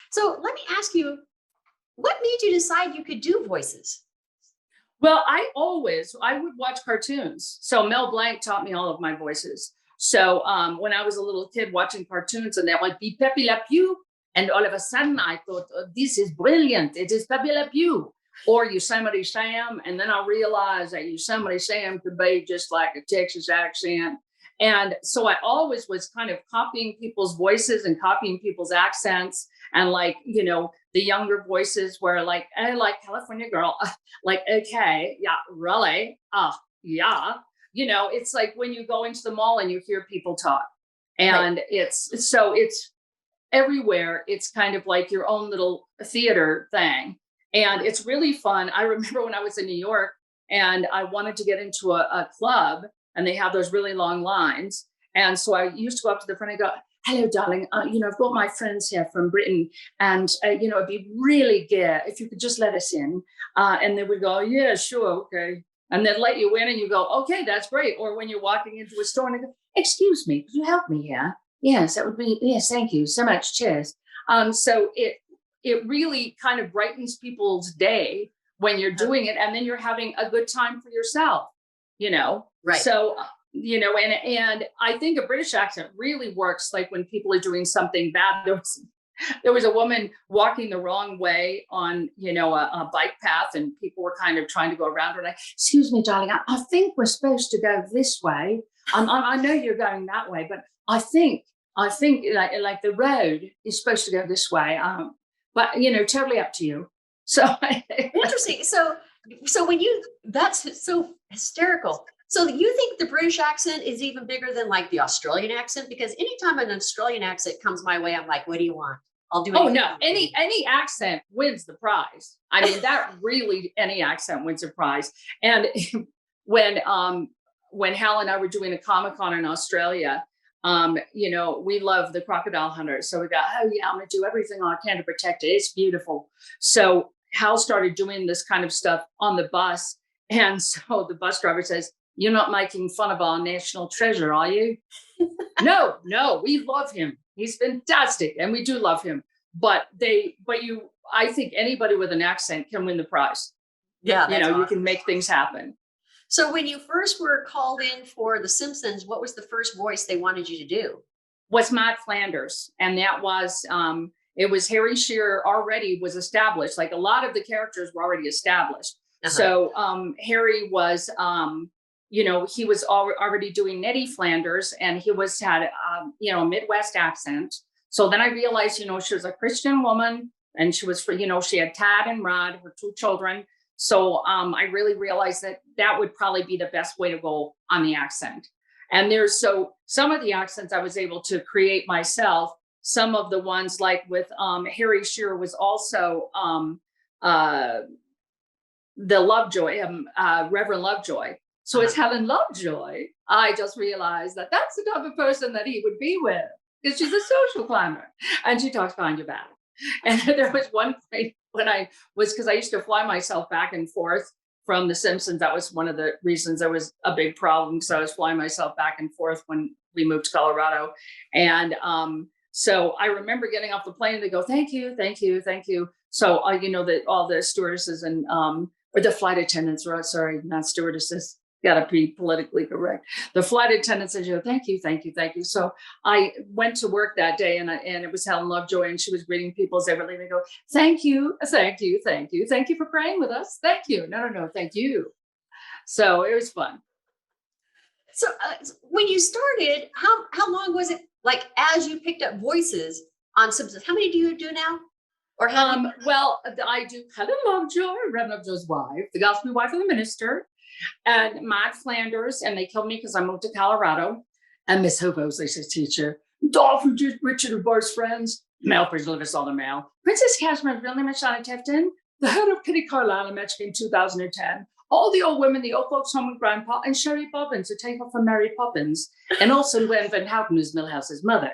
So let me ask you, what made you decide you could do voices? Well, I would watch cartoons. So Mel Blanc taught me all of my voices. So when I was a little kid watching cartoons and they're like, be Pepe Le Pew. And all of a sudden I thought, oh, this is brilliant. It is Pepe Le Pew. Or Yosemite Sam. And then I realized that Yosemite Sam could be just like a Texas accent. And so I always was kind of copying people's voices and copying people's accents. And like, the younger voices were like, I like California girl. Like, okay, yeah, really? Yeah. It's like when you go into the mall and you hear people talk. And Right. it's everywhere. It's kind of like your own little theater thing. And it's really fun. I remember when I was in New York and I wanted to get into a club and they have those really long lines. And so I used to go up to the front and go, hello, darling. I've got my friends here from Britain and, it'd be really good if you could just let us in. And they would go, yeah, sure. Okay. And then let you in and you go, okay, that's great. Or when you're walking into a store and they go, excuse me, could you help me here? Yes, that would be, yes, thank you so much. Cheers. So it really kind of brightens people's day when you're doing it, and then you're having a good time for yourself, Right. So, and I think a British accent really works like when people are doing something bad. There was a woman walking the wrong way on, a bike path, and people were kind of trying to go around her. Like, excuse me, darling, I think we're supposed to go this way. I know you're going that way, but I think like the road is supposed to go this way. But totally up to you. So Interesting. So when that's so hysterical. So you think the British accent is even bigger than like the Australian accent? Because anytime an Australian accent comes my way, I'm like, what do you want? I'll do oh anything. no, any accent wins the prize. I mean, that really any accent wins a prize. And when when Hal and I were doing a Comic-Con in Australia, we love the crocodile hunters. So we got, oh yeah, I'm gonna do everything I can to protect it. It's beautiful. So Hal started doing this kind of stuff on the bus. And so the bus driver says, you're not making fun of our national treasure, are you? No, we love him. He's fantastic. And we do love him. I think anybody with an accent can win the prize. Yeah, that's You awesome. can make things happen. So when you first were called in for The Simpsons, what was the first voice they wanted you to do? Was Matt Flanders. And that was, it was Harry Shearer already was established. Like a lot of the characters were already established. Uh-huh. So Harry was, he was already doing Nettie Flanders, and he had a Midwest accent. So then I realized, she was a Christian woman, and she was, she had Tad and Rod, her two children. So I really realized that would probably be the best way to go on the accent. And some of the accents I was able to create myself. Some of the ones like with Harry Shearer was also the Lovejoy, Reverend Lovejoy. So it's Helen Lovejoy. I just realized that's the type of person that he would be with, because she's a social climber and she talks behind your back. And there was one point when because I used to fly myself back and forth from The Simpsons. That was one of the reasons there was a big problem, because I was flying myself back and forth when we moved to Colorado. And so I remember getting off the plane and they go, thank you, thank you, thank you. So, that all the stewardesses and, or the flight attendants, sorry, not stewardesses, got to be politically correct. The flight attendants said, thank you, thank you, thank you. So I went to work that day and it was Helen Lovejoy, and she was greeting people as they were leaving. Go, thank you, thank you, thank you, thank you for praying with us. Thank you. No, thank you. So it was fun. So when you started, how long was it like as you picked up voices on Simpsons? How many do you do now? Or well, I do Helen Lovejoy, Reverend Lovejoy's wife, the gospel wife of the minister, and Matt Flanders, and they killed me because I moved to Colorado. And Miss Hobos, they said, teacher, Dolphin, Richard of Bart's friends, Mel Preservis all the mail. Princess Cashmere's real name is Shauna Tifton, the head of Kitty Carlisle Mexico in 2010. All the old women, the old folks home with Grandpa, and Sherry Bobbins to take off for Mary Poppins, and also Gwen Van Houten, who's Millhouse's mother.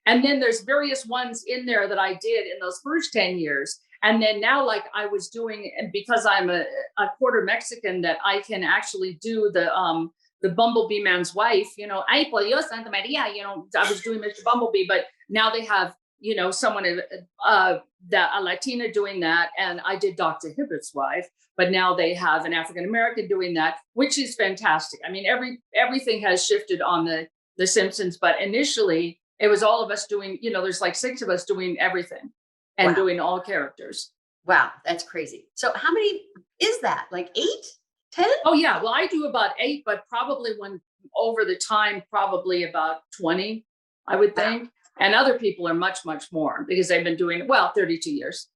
And then there's various ones in there that I did in those first 10 years. And then now, like I was doing, and because I'm a quarter Mexican, that I can actually do the Bumblebee man's wife, Ay, por Dios, Santa Maria, I was doing Mr. Bumblebee, but now they have, someone, that a Latina doing that. And I did Dr. Hibbert's wife, but now they have an African-American doing that, which is fantastic. I mean, everything has shifted on the Simpsons, but initially it was all of us doing, there's like 6 of us doing everything and Wow. doing all characters. Wow, that's crazy. So how many is that? Like 8, 10? Oh yeah, well I do about 8, but probably when over the time, probably about 20, I would Wow. think. And other people are much, much more because they've been doing, 32 years.